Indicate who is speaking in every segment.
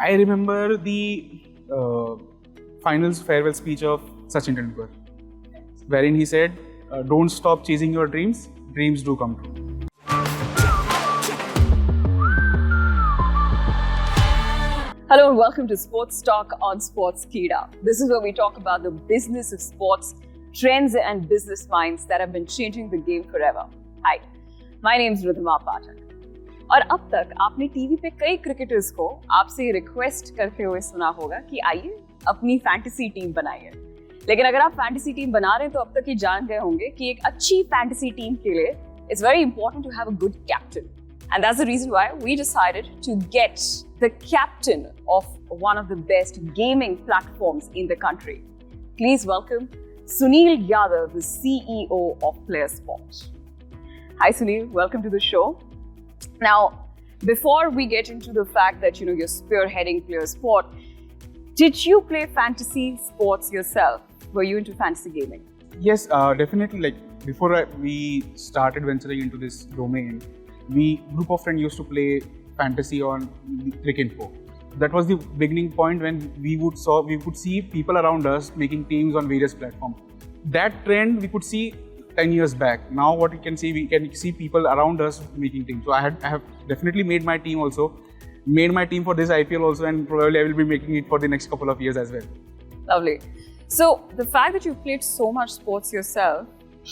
Speaker 1: I remember the finals farewell speech of Sachin Tendulkar, wherein he said, "Don't stop chasing your dreams. Dreams do come true."
Speaker 2: Hello and welcome to Sports Talk on Sportskeeda. This is where we talk about the business of sports, trends and business minds that have been changing the game forever. Hi, my name is Ridhima Pathak. और अब तक आपने TV पे कई cricketers को आपसे request करते हुए सुना होगा कि आइए अपनी फैंटेसी टीम बनाइए। लेकिन अगर आप फैंटेसी टीम बना रहे हैं तो अब तक ये जान गए होंगे कि एक अच्छी फैंटेसी टीम के लिए it's very important to have a good captain. And that's the reason why we decided to get the captain of one of the best gaming platforms in the country. Please welcome Sunil Yadav, the CEO of Playerzpot. Hi Sunil, welcome to the show. Now, before we get into the fact that you're spearheading Playerzpot, did you play fantasy sports yourself? Were you into fantasy gaming?
Speaker 1: Yes, definitely. Like before we started venturing into this domain, group of friends used to play fantasy on Cricinfo. That was the beginning point when we could see people around us making teams on various platforms. That trend we could see 10 years back. Now what we can see people around us making teams. So I have definitely made my team for this IPL also, and probably I will be making it for the next couple of years as well.
Speaker 2: Lovely. So the fact that you've played so much sports yourself,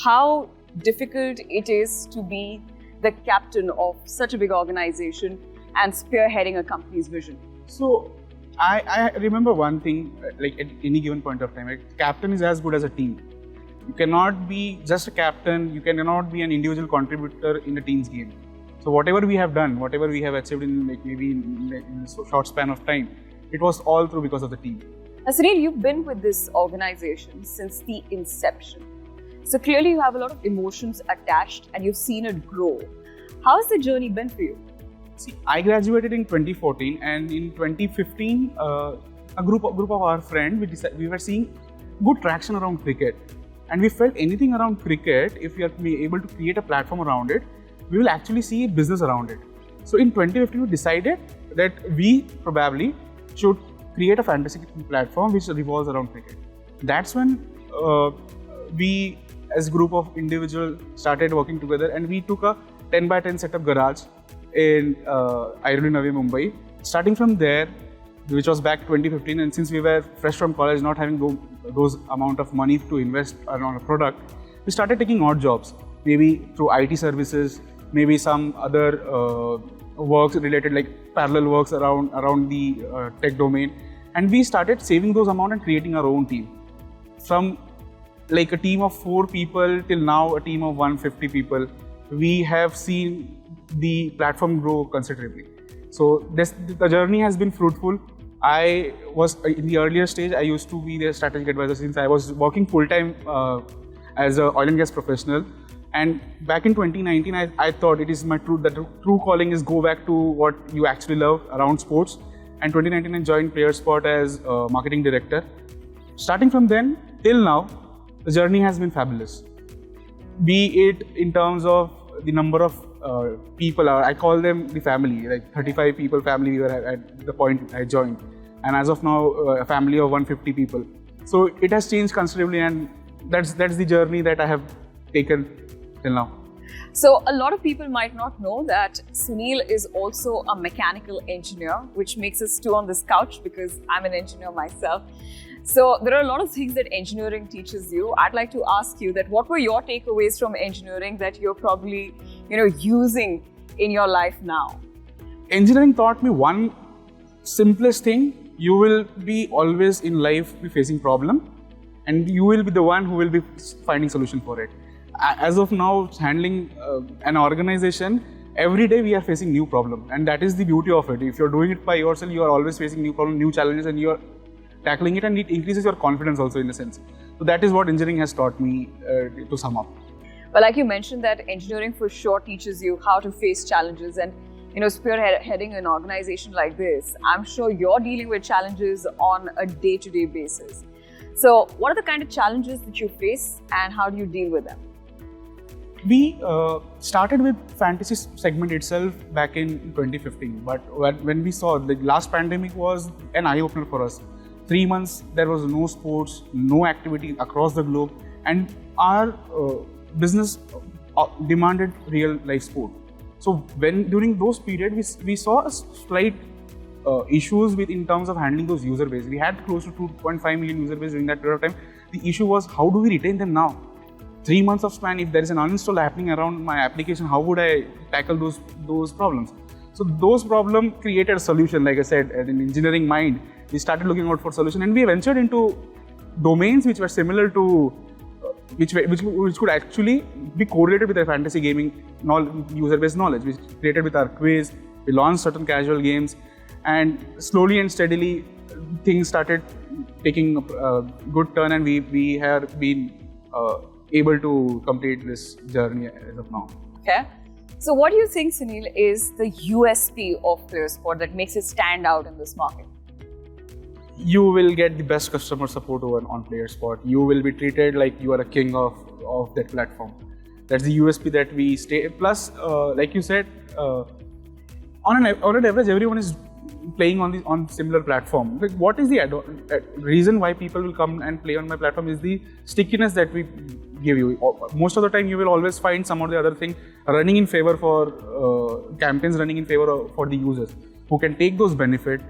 Speaker 2: how difficult it is to be the captain of such a big organization and spearheading a company's vision?
Speaker 1: So I remember one thing, like at any given point of time, right? Captain is as good as a team. You cannot be just a captain, you cannot be an individual contributor in a team's game. So whatever we have done, whatever we have achieved in in a short span of time, it was all through because of the team.
Speaker 2: Now, Sunil, you've been with this organization since the inception. So clearly you have a lot of emotions attached and you've seen it grow. How has the journey been for you?
Speaker 1: See, I graduated in 2014, and in 2015, a group of our friends, we were seeing good traction around cricket. And we felt anything around cricket, if we are able to create a platform around it, we will actually see business around it. So in 2015, we decided that we probably should create a fantasy platform which revolves around cricket. That's when we, as a group of individuals, started working together, and we took a 10x10 setup garage in Airoli Navi, Mumbai. Starting from there, which was back 2015, and since we were fresh from college, not having those amount of money to invest on a product, we started taking odd jobs, maybe through IT services, maybe some other works related, like parallel works around the tech domain, and we started saving those amount and creating our own team. From like a team of 4 people till now a team of 150 people, we have seen the platform grow considerably. So the journey has been fruitful. I was in the earlier stage, I used to be their strategic advisor since I was working full-time as an oil and gas professional. And back in 2019, I thought it is the true calling is go back to what you actually love around sports. And 2019, I joined Playerzpot as marketing director. Starting from then till now, the journey has been fabulous. Be it in terms of the number of people, I call them the family, like 35 people family we were at the point I joined. And as of now, a family of 150 people. So it has changed considerably, and that's the journey that I have taken till now.
Speaker 2: So a lot of people might not know that Sunil is also a mechanical engineer, which makes us two on this couch because I'm an engineer myself. So there are a lot of things that engineering teaches you. I'd like to ask you that what were your takeaways from engineering that you're probably, using in your life now?
Speaker 1: Engineering taught me one simplest thing: you will be always in life be facing problem, and you will be the one who will be finding solution for it. As of now, handling an organization, every day we are facing new problem, and that is the beauty of it. If you're doing it by yourself, you are always facing new problem, new challenges, and you are tackling it, and it increases your confidence also in a sense. So that is what engineering has taught me to sum up.
Speaker 2: Well, like you mentioned, that engineering for sure teaches you how to face challenges, and spearheading an organization like this, I'm sure you're dealing with challenges on a day-to-day basis. So what are the kind of challenges that you face and how do you deal with them?
Speaker 1: We started with fantasy segment itself back in 2015, but when we saw the last pandemic was an eye-opener for us. 3 months there was no sports, no activity across the globe, and our business demanded real life sport. So when during those periods we saw a slight issues with in terms of handling those user base. We had close to 2.5 million user base during that period of time. The issue was, how do we retain them now? 3 months of span, if there is an uninstall happening around my application, how would I tackle those problems? So those problems created a solution. Like I said, as an engineering mind, we started looking out for solution, and we ventured into domains which were similar to which could actually be correlated with our fantasy gaming user base knowledge. We created with our quiz. We launched certain casual games, and slowly and steadily things started taking a good turn, and we have been able to complete this journey as of now.
Speaker 2: Okay. So what do you think, Sunil, is the USP of Playerzpot that makes it stand out in this market?
Speaker 1: You will get the best customer support on Playerzpot. You will be treated like you are a king of that platform. That's the USP that we stay. Plus, like you said, on an average, everyone is playing on similar platform. Like, what is the reason why people will come and play on my platform is the stickiness that we give you. Most of the time, you will always find some or the other thing running in favor for campaigns running in favor for the users who can take those benefits.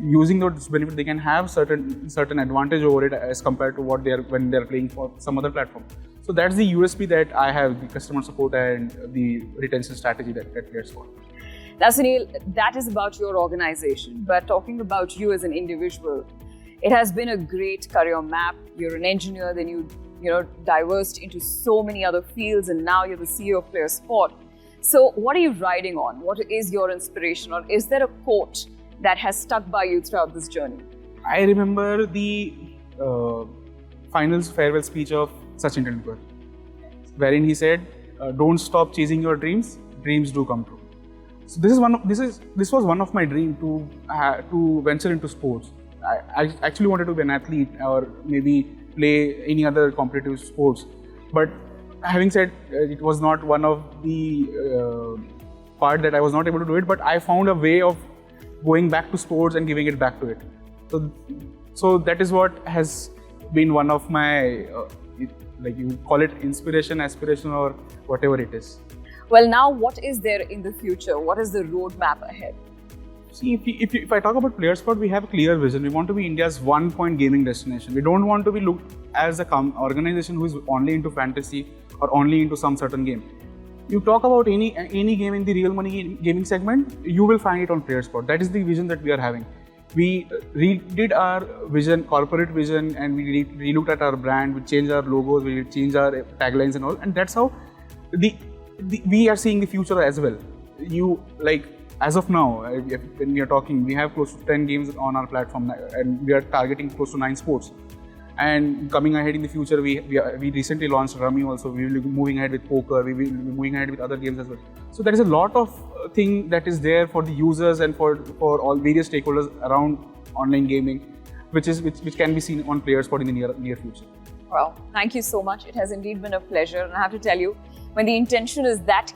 Speaker 1: Using those benefits, they can have certain advantage over it as compared to what when they're playing for some other platform. So that's the USP that I have: the customer support and the retention strategy that Playerzpot.
Speaker 2: Now, Sunil, that is about your organization. But talking about you as an individual, it has been a great career map. You're an engineer, then you diversed into so many other fields, and now you're the CEO of Playerzpot. So, what are you riding on? What is your inspiration, or is there a quote that has stuck by you throughout this journey?
Speaker 1: I remember the finals farewell speech of Sachin Tendulkar, wherein he said, "Don't stop chasing your dreams. Dreams do come true." So this was one of my dreams to venture into sports. I actually wanted to be an athlete or maybe play any other competitive sports. But having said, it was not one of the part that I was not able to do it. But I found a way of going back to sports and giving it back to it. So that is what has been one of my, like you call it inspiration, aspiration, or whatever it is.
Speaker 2: Well, now what is there in the future? What is the roadmap ahead?
Speaker 1: See, if I talk about Playerzpot, we have a clear vision. We want to be India's one-point gaming destination. We don't want to be looked as an organization who is only into fantasy or only into some certain game. You talk about any game in the real money gaming segment, you will find it on Playerzpot. That is the vision that we are having. We redid our vision, corporate vision, and we relooked at our brand. We changed our logos, we changed our taglines and all, and that's how we are seeing the future as well. As of now, when we are talking, we have close to 10 games on our platform, and we are targeting close to 9 sports. And coming ahead in the future, we recently launched Rummy also. We will be moving ahead with poker. We will be moving ahead with other games as well. So there is a lot of thing that is there for the users and for all various stakeholders around online gaming, which can be seen on Playerzpot in the near future.
Speaker 2: Well, thank you so much. It has indeed been a pleasure. And I have to tell you, when the intention is that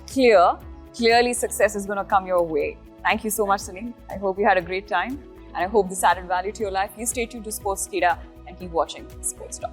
Speaker 2: clearly success is going to come your way. Thank you so much, Sunil. I hope you had a great time, and I hope this added value to your life. You stay tuned to Sportskeeda and keep watching Sports Talk.